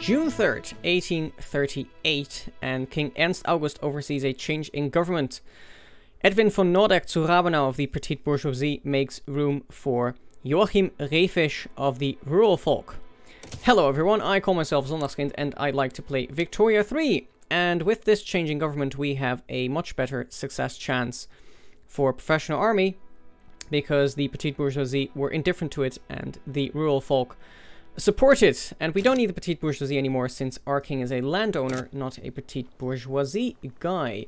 June 3rd, 1838, and King Ernst August oversees a change in government. Edwin von Nordeck zu Rabenau of the petite bourgeoisie makes room for Joachim Rehfisch of the rural folk. Hello everyone, I call myself Zondagskind and I'd like to play Victoria 3. And with this change in government we have a much better success chance for professional army, because the petite bourgeoisie were indifferent to it and the rural folk support it. And we don't need the petite bourgeoisie anymore since our king is a landowner, not a petite bourgeoisie guy.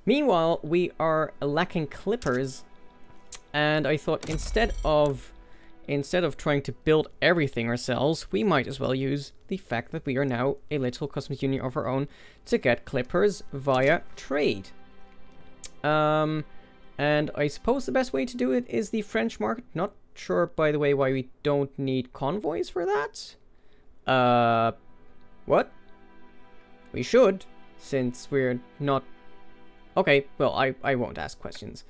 Meanwhile, we are lacking clippers, and I thought instead of trying to build everything ourselves, we might as well use the fact that we are now a little customs union of our own to get clippers via trade. And I suppose the best way to do it is the French market. Not sure, by the way, why we don't need convoys for that. What? We should, since we're not... Okay, well, I won't ask questions.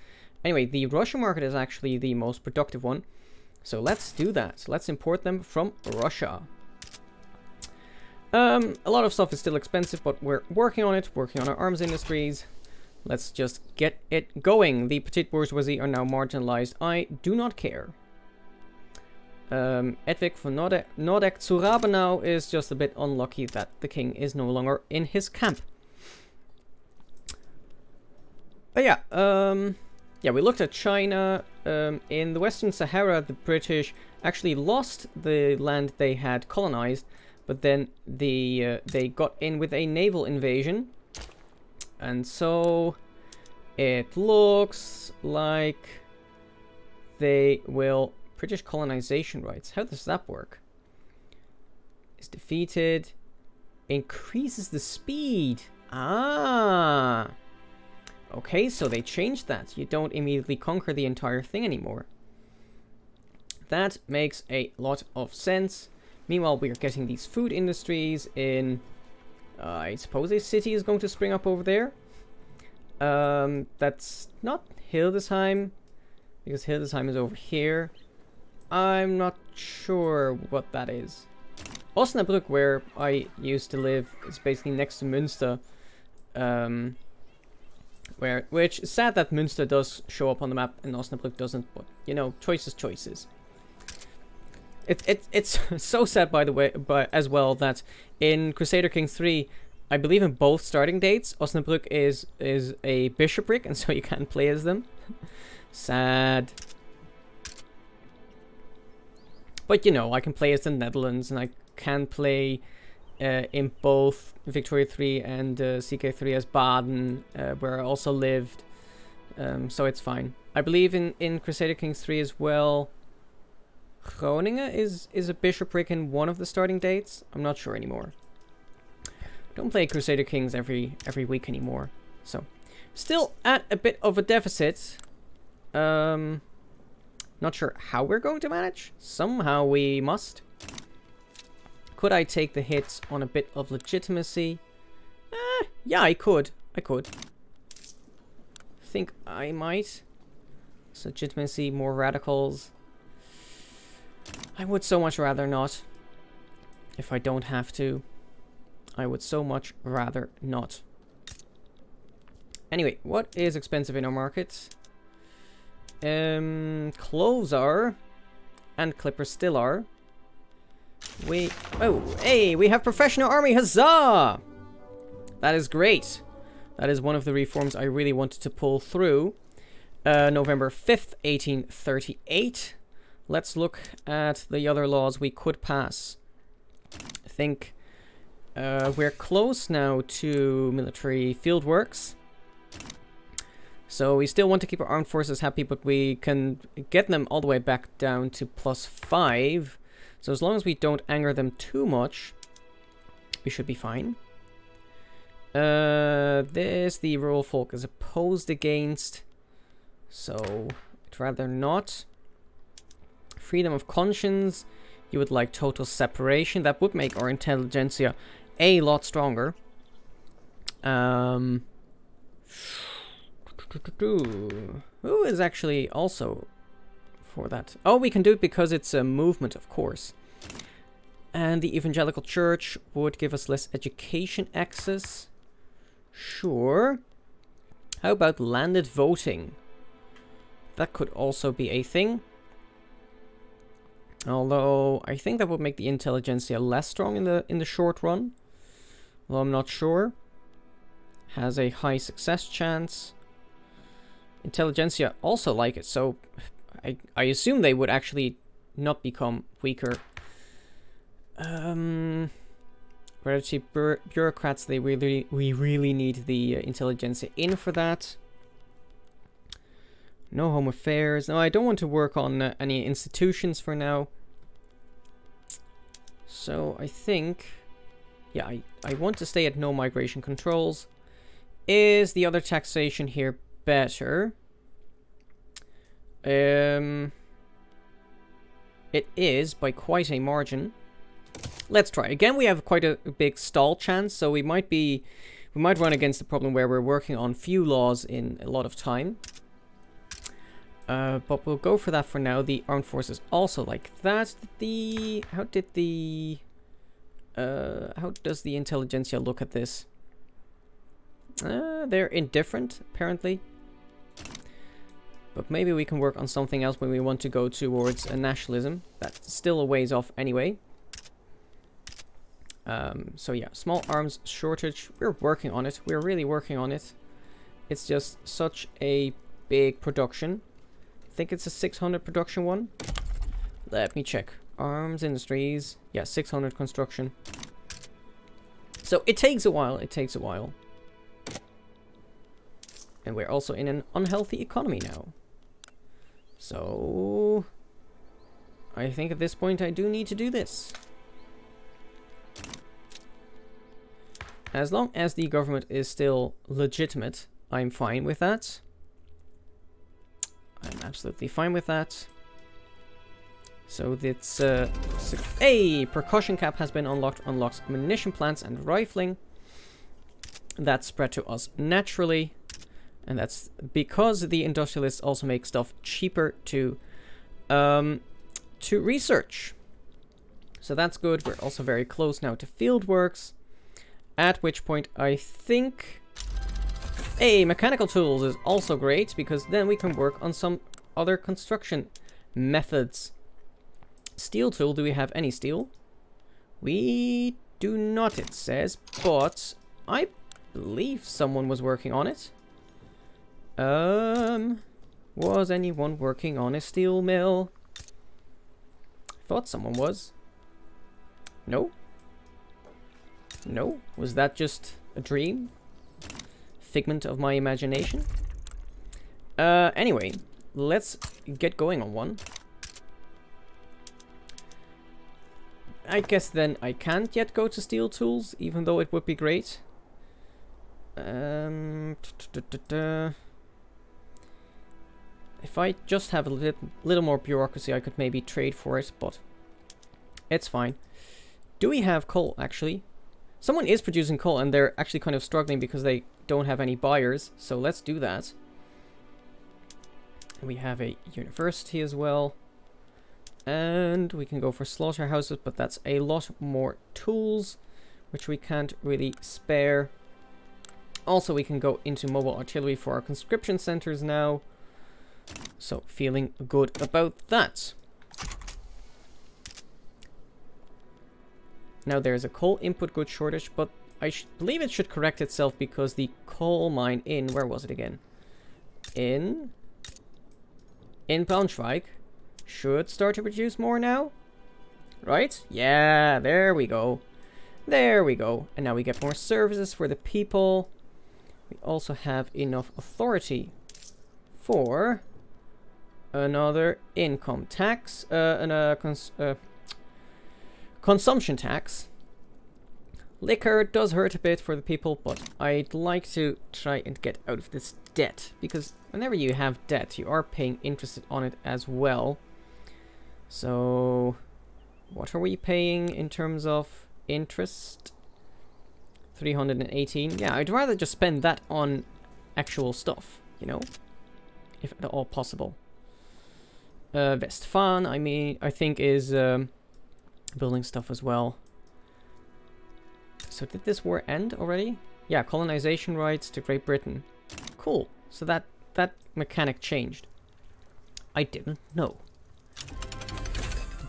Anyway, the Russian market is actually the most productive one. So let's do that. Let's import them from Russia. A lot of stuff is still expensive, but we're working on it, working on our arms industries. Let's just get it going. The petite bourgeoisie are now marginalized. I do not care. Edwig von Nordeck zu Rabenau is just a bit unlucky that the king is no longer in his camp. But yeah, yeah, we looked at China. In the Western Sahara, the British actually lost the land they had colonized, but then they got in with a naval invasion. And so it looks like they will... British colonization rights. How does that work? Is defeated. Increases the speed. Ah. Okay, so they changed that. You don't immediately conquer the entire thing anymore. That makes a lot of sense. Meanwhile, we are getting these food industries in... I suppose a city is going to spring up over there. That's not Hildesheim, because Hildesheim is over here. I'm not sure what that is. Osnabrück, where I used to live, is basically next to Münster. Which is sad that Münster does show up on the map and Osnabrück doesn't, but you know, choices. It's so sad, by the way, as well, that in Crusader Kings 3, I believe in both starting dates, Osnabrück is a bishopric, and so you can't play as them. Sad. But you know, I can play as the Netherlands, and I can play in both Victoria 3 and CK3 as Baden, where I also lived. So it's fine. I believe in Crusader Kings 3 as well, Groningen is a bishopric in one of the starting dates. I'm not sure anymore. Don't play Crusader Kings every week anymore. So, still at a bit of a deficit. Not sure how we're going to manage. Somehow we must. Could I take the hits on a bit of legitimacy? Yeah, I could. Think I might. Legitimacy, more radicals. I would so much rather not. If I don't have to. I would so much rather not. Anyway, what is expensive in our market? Clothes are, and clippers still are. Oh, hey, we have professional army, huzzah! That is great. That is one of the reforms I really wanted to pull through. November 5th, 1838. Let's look at the other laws we could pass. I think we're close now to military field works. So we still want to keep our armed forces happy, but we can get them all the way back down to +5. So as long as we don't anger them too much, we should be fine. The rural folk is opposed against. So I'd rather not. Freedom of conscience. You would like total separation. That would make our intelligentsia a lot stronger. Who is actually also for that? Oh, we can do it because it's a movement, of course. And the evangelical church would give us less education access. Sure. How about landed voting? That could also be a thing. Although I think that would make the intelligentsia less strong in the short run. Although I'm not sure. Has a high success chance. Intelligentsia also like it, so I assume they would actually not become weaker. Hereditary bureaucrats, we really need the intelligentsia in for that. No home affairs. No, I don't want to work on any institutions for now. So I think, yeah, I want to stay at no migration controls. Is the other taxation here better? It is by quite a margin. Let's try. Again, we have quite a big stall chance, so we might run against the problem where we're working on few laws in a lot of time. But we'll go for that for now. The armed forces also like that. How does the intelligentsia look at this? They're indifferent, apparently. But maybe we can work on something else when we want to go towards a nationalism. That's still a ways off anyway. So yeah, small arms shortage. We're working on it. We're really working on it. It's just such a big production. I think it's a 600 production one. Let me check. Arms industries. Yeah, 600 construction. So it takes a while. It takes a while. And we're also in an unhealthy economy now. So I think at this point I do need to do this. As long as the government is still legitimate, I'm fine with that. I'm absolutely fine with that. So it's hey, percussion cap has been unlocked. Unlocks munition plants and rifling. That's spread to us naturally. And that's because the industrialists also make stuff cheaper to research. So that's good. We're also very close now to field works. At which point I think mechanical tools is also great, because then we can work on some other construction methods. Steel tool, do we have any steel? We do not, it says, but I believe someone was working on it. Was anyone working on a steel mill? Thought someone was. No? No? Was that just a dream? Figment of my imagination? Anyway, let's get going on one. I guess then I can't yet go to steel tools, even though it would be great. If I just have a little more bureaucracy, I could maybe trade for it, but it's fine. Do we have coal, actually? Someone is producing coal, and they're actually kind of struggling because they don't have any buyers, so let's do that. We have a university as well. And we can go for slaughterhouses, but that's a lot more tools, which we can't really spare. Also, we can go into mobile artillery for our conscription centers now. So, feeling good about that. Now, there's a coal input good shortage, but I believe it should correct itself because the coal mine in... Where was it again? In Braunschweig should start to produce more now. Right? Yeah, there we go. There we go. And now we get more services for the people. We also have enough authority for another income tax, consumption tax. Liquor does hurt a bit for the people, but I'd like to try and get out of this debt, because whenever you have debt, you are paying interest on it as well. So, what are we paying in terms of interest? 318. Yeah, I'd rather just spend that on actual stuff, you know, if at all possible. Westfalen, I think is building stuff as well. So did this war end already? Yeah, colonization rights to Great Britain. Cool. So that mechanic changed. I didn't know.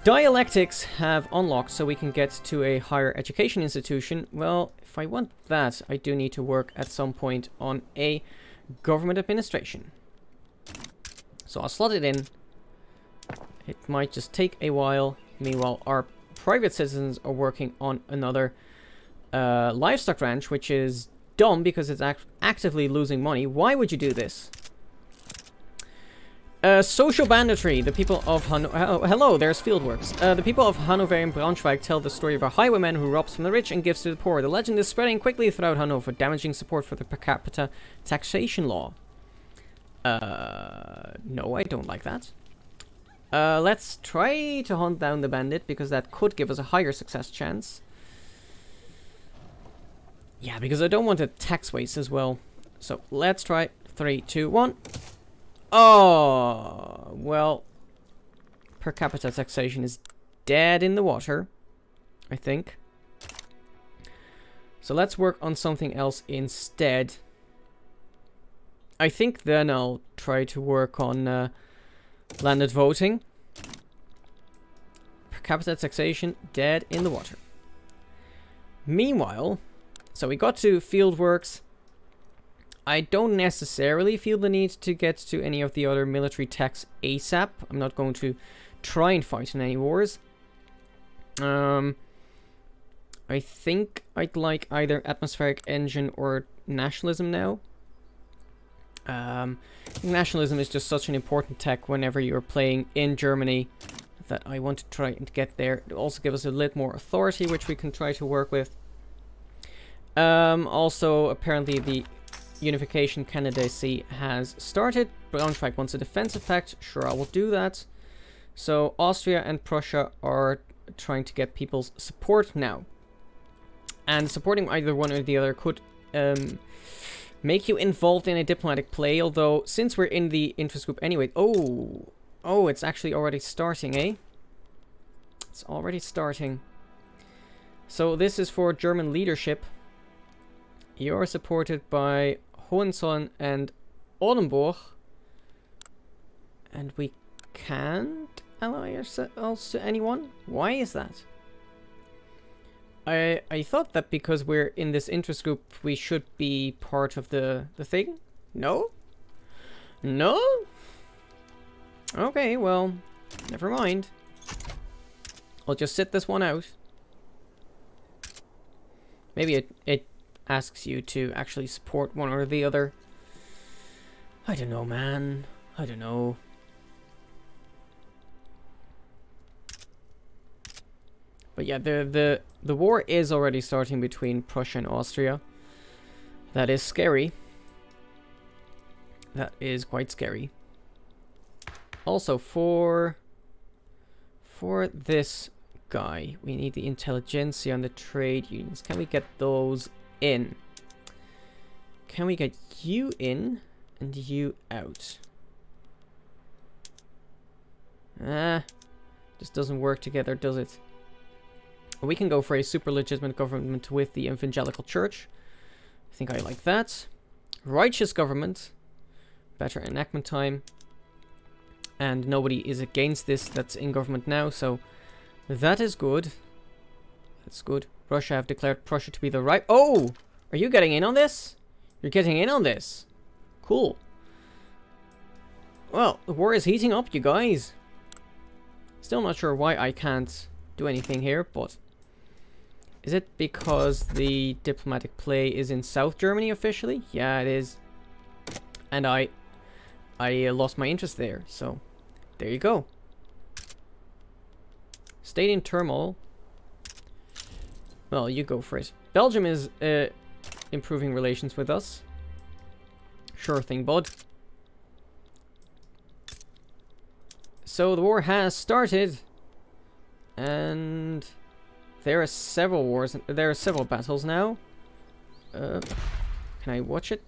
Dialectics have unlocked so we can get to a higher education institution. Well, if I want that, I do need to work at some point on a government administration. So I'll slot it in. It might just take a while. Meanwhile, our private citizens are working on another livestock ranch, which is dumb because it's actively losing money. Why would you do this? Social banditry. The people of hello, there's fieldworks. The people of Hannover and Braunschweig tell the story of a highwayman who robs from the rich and gives to the poor. The legend is spreading quickly throughout Hannover, damaging support for the per capita taxation law. No, I don't like that. Let's try to hunt down the bandit, because that could give us a higher success chance. Yeah, because I don't want a tax waste as well. So, let's try. 3, 2, 1. Oh, well, per capita taxation is dead in the water, I think. So let's work on something else instead. I think then I'll try to work on landed voting. Per capita taxation, dead in the water. Meanwhile, so we got to fieldworks. I don't necessarily feel the need to get to any of the other military techs ASAP. I'm not going to try and fight in any wars. I think I'd like either atmospheric engine or nationalism now. Nationalism is just such an important tech whenever you're playing in Germany that I want to try and get there. It'll also give us a little more authority, which we can try to work with. Also, apparently the unification candidacy has started. Braunschweig wants a defensive pact. Sure, I will do that. So Austria and Prussia are trying to get people's support now. And supporting either one or the other could make you involved in a diplomatic play. Although, since we're in the interest group anyway... Oh, it's actually already starting, eh? It's already starting. So this is for German leadership. You're supported by Hohenzollern and Oldenburg. And we can't ally ourselves to anyone? Why is that? I thought that because we're in this interest group, we should be part of the thing? No? No? Okay, well, never mind. I'll just sit this one out. Maybe it asks you to actually support one or the other. I don't know, man. I don't know. But yeah, the war is already starting between Prussia and Austria. That is scary. That is quite scary. Also, for this guy, we need the intelligentsia and the trade unions. Can we get those in? Can we get you in and you out? Just doesn't work together, does it? We can go for a super legitimate government with the evangelical church. I think I like that. Righteous government. Better enactment time. And nobody is against this that's in government now, so that is good. That's good. Russia have declared Prussia to be the right... Oh! Are you getting in on this? You're getting in on this. Cool. Well, the war is heating up, you guys. Still not sure why I can't do anything here, but... Is it because the diplomatic play is in South Germany officially? Yeah, it is. And I lost my interest there, so there you go. State in turmoil. Well, you go for it. Belgium is improving relations with us. Sure thing, bud. So the war has started, and there are several wars. There are several battles now. Can I watch it?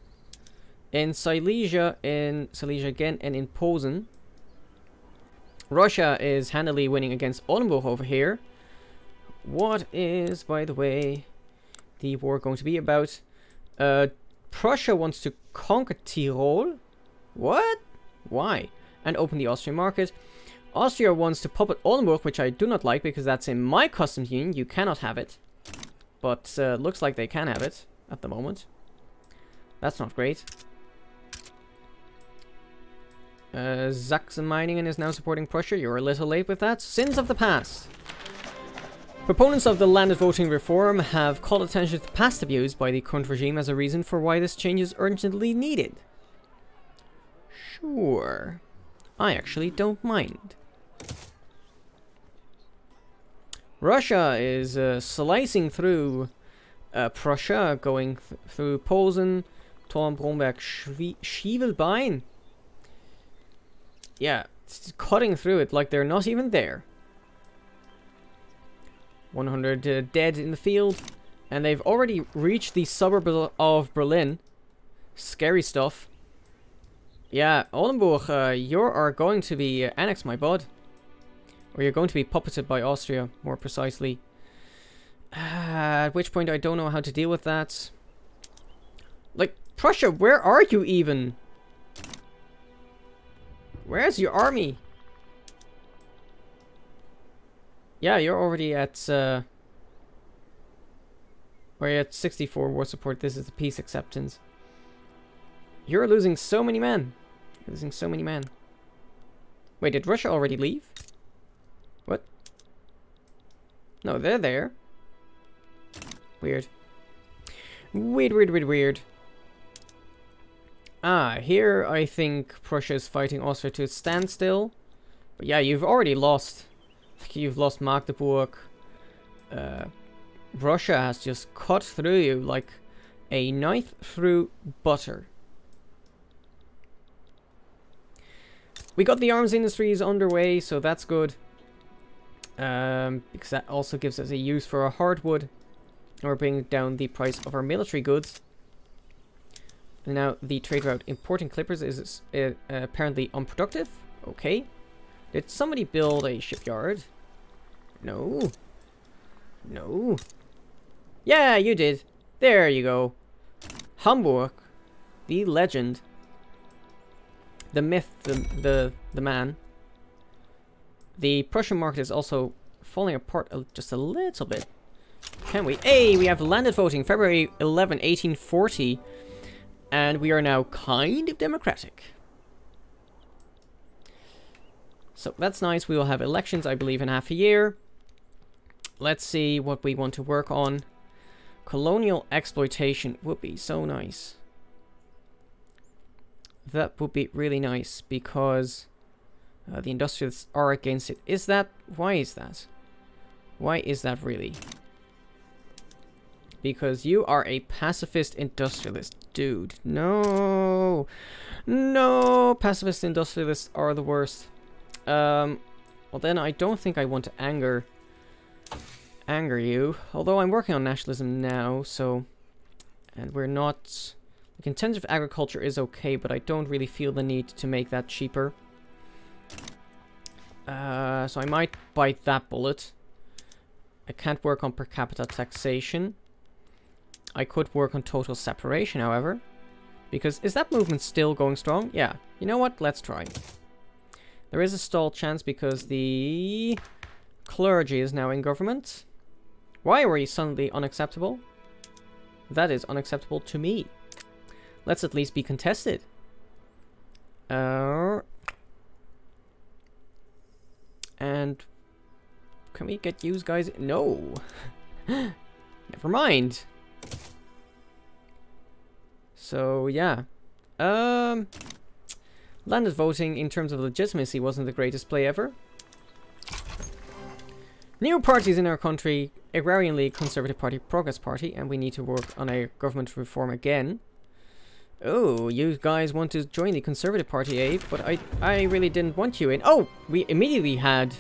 In Silesia again, and in Posen. Russia is handily winning against Oldenburg over here. what is, by the way, the war going to be about? Prussia wants to conquer Tyrol. What? Why? And open the Austrian market. Austria wants to puppet Oldenburg, which I do not like because that's in my customs union. You cannot have it. But looks like they can have it at the moment. That's not great. Sachsen-Meiningen is now supporting Prussia. You're a little late with that. Sins of the past. Proponents of the landed voting reform have called attention to past abuse by the current regime as a reason for why this change is urgently needed. Sure. I actually don't mind. Russia is slicing through Prussia, going through Posen, Thorn, Bromberg, Schievelbein. Yeah, it's cutting through it like they're not even there. 100 dead in the field, and they've already reached the suburb of Berlin. Scary stuff. Yeah, Oldenburg, you are going to be annexed, my bud. Or you're going to be puppeted by Austria, more precisely. At which point I don't know how to deal with that. Like, Prussia, where are you even? Where's your army? Yeah, you're already at, we're at 64 war support. This is the peace acceptance. You're losing so many men. You're losing so many men. Wait, did Russia already leave? What? No, they're there. Weird. Weird. Ah, here I think Prussia is fighting Austria to a standstill. But yeah, you've already lost. You've lost Magdeburg. Russia has just cut through you like a knife through butter. We got the arms industries underway, so that's good. Because that also gives us a use for our hardwood. And we're bringing down the price of our military goods. And now the trade route importing clippers is apparently unproductive. Okay. Did somebody build a shipyard? No. No. Yeah, you did. There you go. Hamburg. The legend. The myth, the man. The Prussian market is also falling apart just a little bit. Can we? Hey, we have landed voting February 11, 1840. And we are now kind of democratic. So that's nice. We will have elections, I believe, in half a year. Let's see what we want to work on. Colonial exploitation would be so nice. That would be really nice because the industrialists are against it. Is that? Why is that? Why is that really? Because you are a pacifist industrialist. Dude, no. No, pacifist industrialists are the worst. Well then I don't think I want to anger you. Although I'm working on nationalism now, so... And we're not... Like, intensive agriculture is okay, but I don't really feel the need to make that cheaper. So I might bite that bullet. I can't work on per capita taxation. I could work on total separation, however. Because, is that movement still going strong? Yeah. You know what? Let's try. There is a stall chance because the clergy is now in government. Why were you suddenly unacceptable? That is unacceptable to me. Let's at least be contested. And can we get you guys? No. Never mind. So yeah. Landed voting in terms of legitimacy wasn't the greatest play ever. New parties in our country: Agrarian League, Conservative Party, Progress Party, and we need to work on a government reform again. Oh, you guys want to join the Conservative Party, eh? But I really didn't want you in. Oh, we immediately had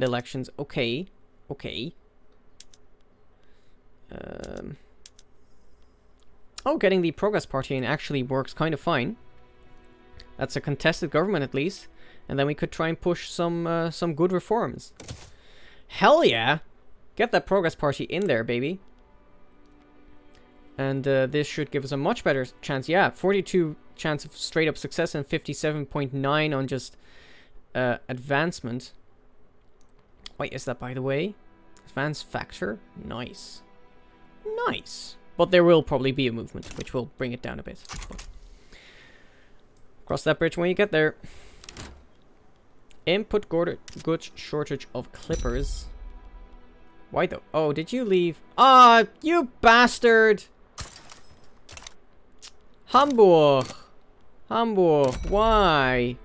elections. Okay, okay. Oh, getting the Progress Party in actually works kind of fine. That's a contested government at least, and then we could try and push some good reforms. Hell yeah! Get that progress party in there, baby. And this should give us a much better chance. Yeah, 42 chance of straight up success and 57.9 on just advancement. Wait, is that, by the way? Advance factor? Nice. Nice. But there will probably be a movement, which will bring it down a bit. But cross that bridge when you get there. Input goods shortage of clippers. Why though? Oh, did you leave? Ah, you bastard! Hamburg! Hamburg, why?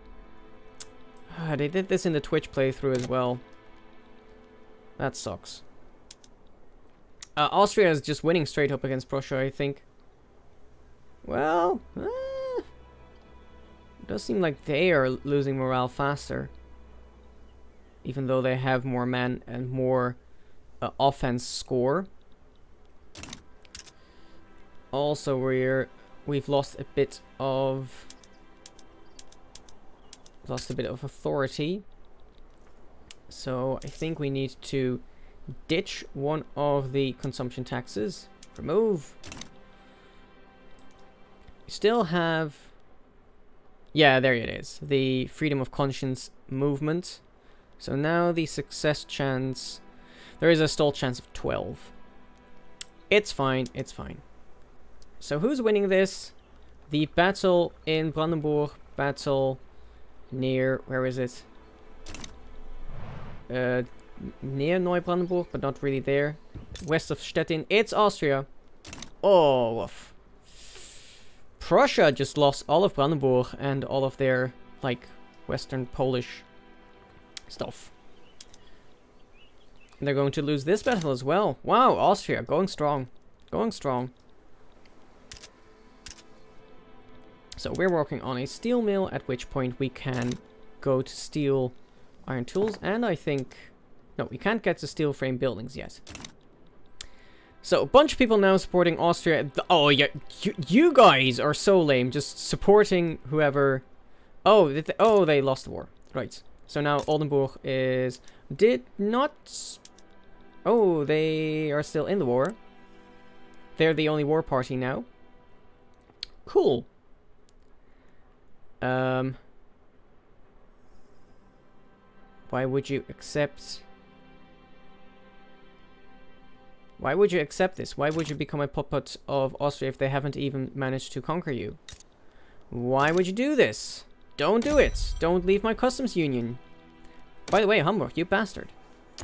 Ah, they did this in the Twitch playthrough as well. That sucks. Austria is just winning straight up against Prussia, I think. Well, it does seem like they are losing morale faster. Even though they have more men and more offense score. Also, we've lost a bit of authority. So I think we need to ditch one of the consumption taxes. Remove. We still have... Yeah, there it is. The freedom of conscience movement. So now the success chance... There is a stall chance of 12. It's fine, it's fine. So who's winning this? The battle in Brandenburg. Battle near... Where is it? Near Neubrandenburg, but not really there. West of Stettin. It's Austria. Oh, woof. Prussia just lost all of Brandenburg and all of their, like, Western Polish stuff. And they're going to lose this battle as well. Wow, Austria, going strong. Going strong. So we're working on a steel mill, at which point we can go to steel iron tools, and I think... No, we can't get to steel frame buildings yet. So, a bunch of people now supporting Austria. Oh, yeah, you guys are so lame, just supporting whoever... Oh, they lost the war. Right. So now Oldenburg is... Did not... Oh, they are still in the war. They're the only war party now. Cool. Why would you accept... Why would you accept this? Why would you become a puppet of Austria if they haven't even managed to conquer you? Why would you do this? Don't do it. Don't leave my customs union. By the way, Hamburg, you bastard.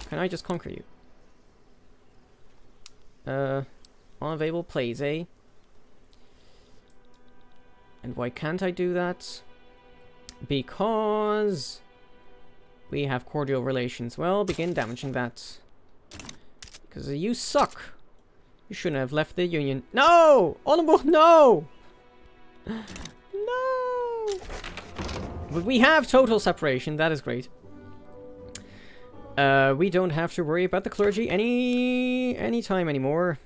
Can I just conquer you? Unavailable plays, eh? And why can't I do that? Because we have cordial relations. Well, begin damaging that. Because you suck. You shouldn't have left the union. No! Oldenburg, no! No! But we have total separation. That is great. We don't have to worry about the clergy any time anymore.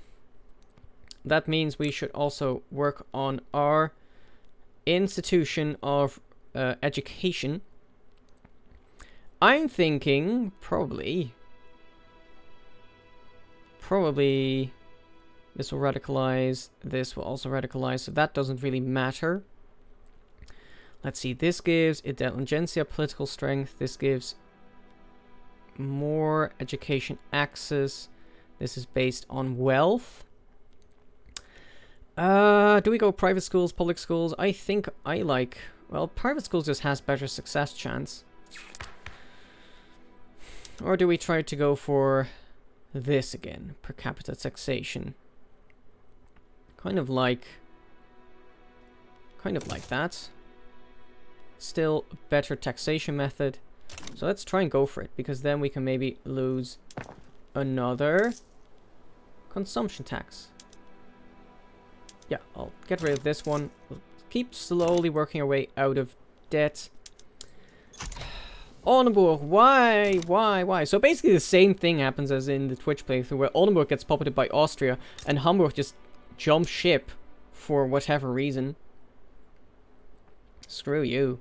That means we should also work on our institution of education. I'm thinking probably this will radicalize, this will also radicalize, so that doesn't really matter. Let's see, this gives intelligentsia political strength, this gives more education access, this is based on wealth. Do we go private schools, public schools? I think I like, well, private schools just has better success chance. Or do we try to go for this again? Per capita taxation. Kind of like that. Still a better taxation method. So let's try and go for it, because then we can maybe lose another consumption tax. Yeah, I'll get rid of this one. We'll keep slowly working our way out of debt. Oldenburg, why? So basically the same thing happens as in the Twitch playthrough, where Oldenburg gets puppeted by Austria, and Hamburg just jumps ship for whatever reason. Screw you.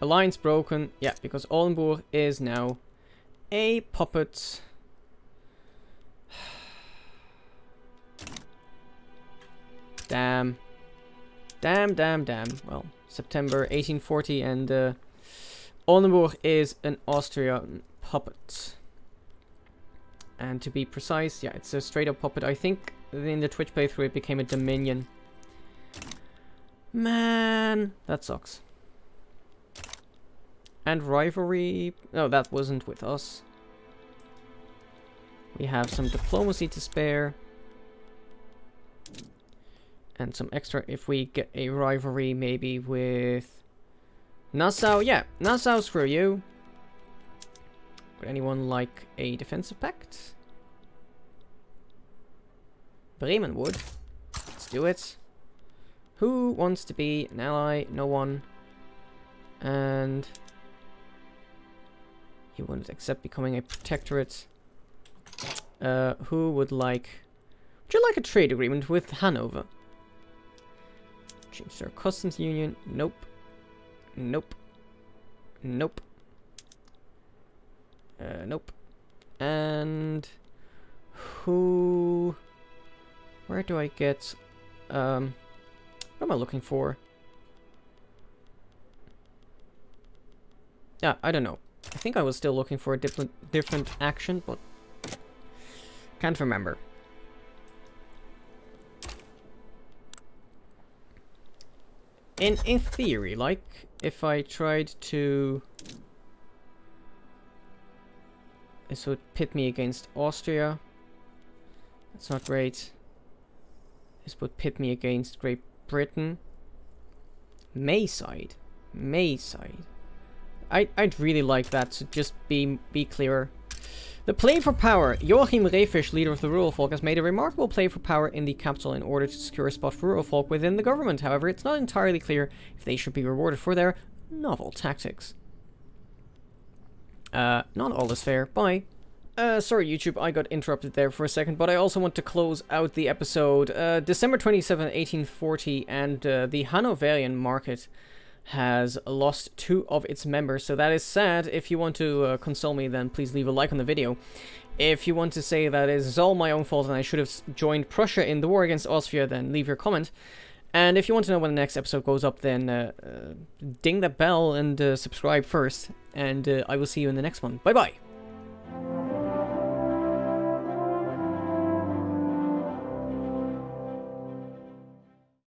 A alliance broken. Yeah, because Oldenburg is now a puppet. Damn. Damn, damn, damn. Well, September 1840 and Oldenburg is an Austrian puppet. And to be precise, yeah, it's a straight up puppet. I think in the Twitch playthrough it became a dominion. Man, that sucks. And rivalry... No, that wasn't with us. We have some diplomacy to spare. And some extra if we get a rivalry maybe with Nassau. Yeah, Nassau, screw you. Would anyone like a defensive pact? Bremen would. Let's do it. Who wants to be an ally? No one. And you wouldn't accept becoming a protectorate. Who would like... Would you like a trade agreement with Hannover? Change their customs union. Nope. Nope. Nope. Nope. And who... Where do I get... what am I looking for? Yeah, I don't know. I think I was still looking for a different action, but can't remember. In theory, like, if I tried to... This would pit me against Austria. That's not great. This would pit me against Great Britain. Mayside. Mayside. I'd really like that to just be clearer. The play for power. Joachim Rehfisch, leader of the rural folk, has made a remarkable play for power in the capital in order to secure a spot for rural folk within the government. However, it's not entirely clear if they should be rewarded for their novel tactics. Not all is fair. Bye. Sorry, YouTube, I got interrupted there for a second, but I also want to close out the episode. December 27, 1840, and the Hanoverian market has lost 2 of its members, so that is sad. If you want to console me, then please leave a like on the video. If you want to say that it is all my own fault and I should have joined Prussia in the war against Austria, then leave your comment. And if you want to know when the next episode goes up, then ding that bell and subscribe first, and I will see you in the next one. Bye bye!